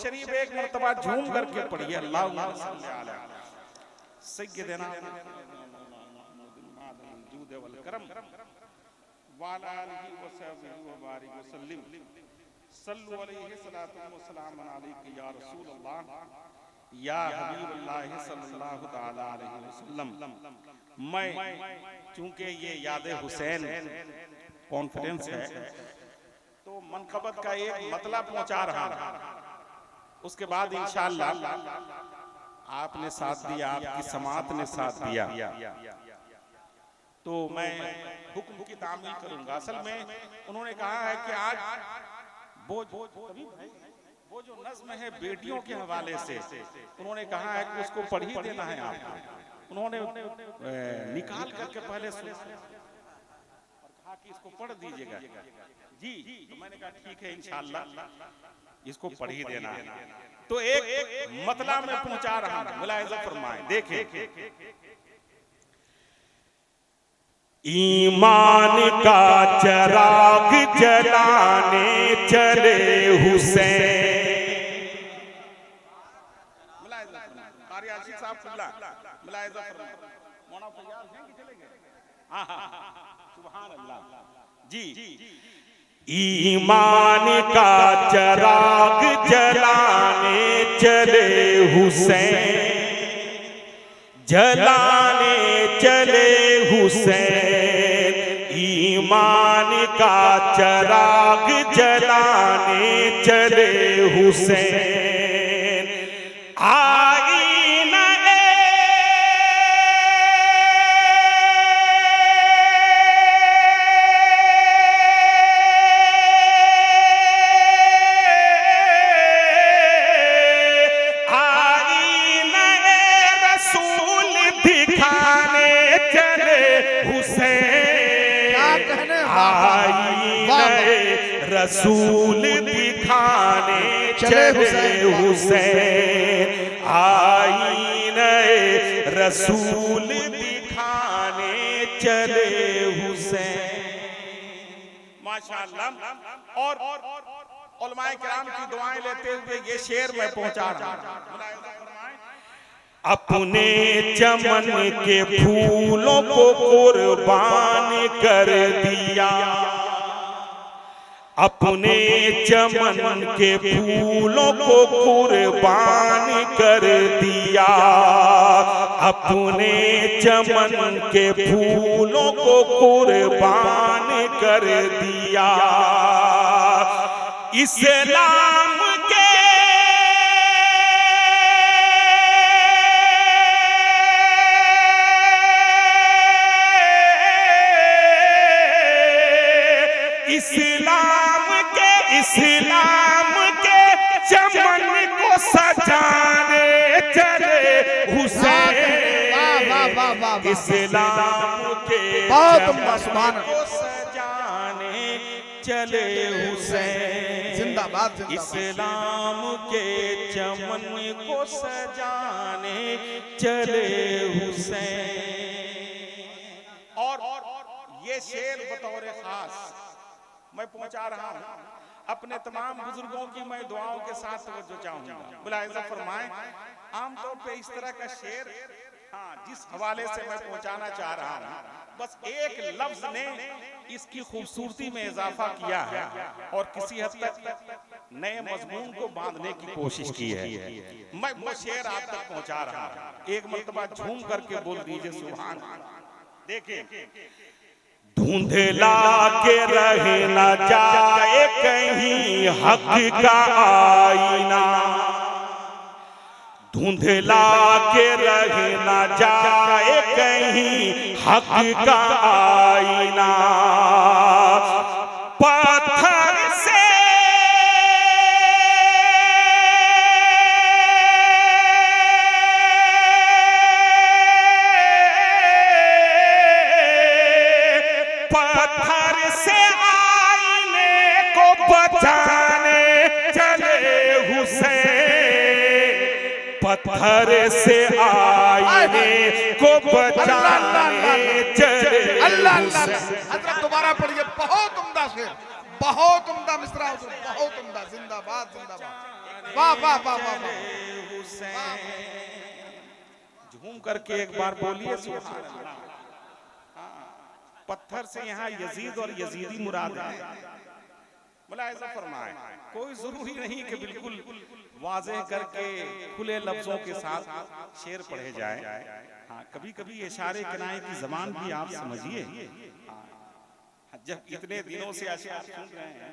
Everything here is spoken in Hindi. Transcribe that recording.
शरीफ एक मर्तबा झूम करके पढ़िए, अल्लाहुम्मा सल्ली अला सय्यिदना जूद वल करम वाला आलिहि व सहबिहि व बारिक व सल्लिम सल्लु अलैहि सलातु व सलाम अलैका या रसूल अल्लाह या हबीब अल्लाह सल्लल्लाहु तआला अलैहि वसल्लम। मैं चूंकि ये याद हुसैन कॉन्फ्रेंस है तो मनकबत का एक मतलब पहुंचा रहा हूं, उसके बाद इंशाअल्लाह आपने साथ दिया, आपकी समात ने साथ दिया तो मैं हुक्म की तामील करूंगा। असल में उन्होंने कहा है कि आज वो जो नज्म है बेटियों के हवाले से उन्होंने कहा है कि उसको पढ़ ही देना है आपको। उन्होंने निकाल करके पहले सुना और कहा कि इसको पढ़ दीजिएगा जी, तो मैंने कहा ठीक है इंशाअल्लाह इसको पढ़ ही देना है। तो एक मतलब में पहुंचा रहा हूं, मुलाहिजा फरमाएं, देखें। ईमान का चिराग जलाने चले हुसैन। जी, ईमान का चिराग जलाने चले हुसैन, जलाने चले हुसैन। ईमान का चिराग जलाने चले हुसैन। आईना रसूल दिखाने चले हुसैन। आईने रसूल दिखाने चले हुसैन। आईने रसूल दिखाने चले हुसैन। माशाअल्लाह। और उलमाए किराम की दुआएं लेते हुए ये शेर मैं पहुंचा रहा हूं। अपने चमन के फूलों को कुर्बान कर दिया, अपने चमन के फूलों को कुर्बान कर दिया, अपने चमन के फूलों को कुर्बान कर दिया। इस्लाम के इस्लाम के चमन को सजाने चले हुसैन। इस्लाम के चमन को सजाने चले हुसैन। जिंदाबाद। इस्लाम के चमन को सजाने चले हुसैन। और ये शेर बतौर खास मैं पहुंचा रहा हूं अपने तमाम बुजुर्गों की मैं दुआओं के साथ तवज्जो चाहूंगा। मुलाहिजा फरमाएं, आमतौर पे इस तरह का शेर जिस हवाले से मैं पहुंचाना चाह रहा हूं बस एक लफ्ज ने इसकी खूबसूरती में इजाफा किया है और किसी हद तक नए मजमून को बांधने की कोशिश की है। मैं वो शेर आप तक पहुंचा रहा हूं, एक मर्तबा झूम करके बोल दीजिए सुभान। देखिए, धुंधला के रह न जाए कहीं हक का आईना, धुंधला के रह न जाए कहीं हक का आईना। पत्थर से आईने को बचाने चले हुसैन। पत्थर से आईने को बचाने चले हुसैन। हजरत दोबारा पढ़िए, बहुत उम्दा शेर, बहुत उम्दा मिसरा, बहुत उम्दा। जिंदाबाद जिंदाबाद। वाह वाह वाह वाह हुसैन। झूम करके एक बार बोलिए सुभान अल्लाह। पत्थर से यहाँ यजीद और यजीदी मुराद है, मुलाहिजा फरमाए। कोई जरूरी नहीं कि बिल्कुल वाज़ेह करके खुले लफ्जों के साथ शेर पढ़े जाए। हाँ, कभी कभी इशारे किनारे की जबान भी आप समझिए। जब इतने दिनों से अशआर सुन रहे हैं।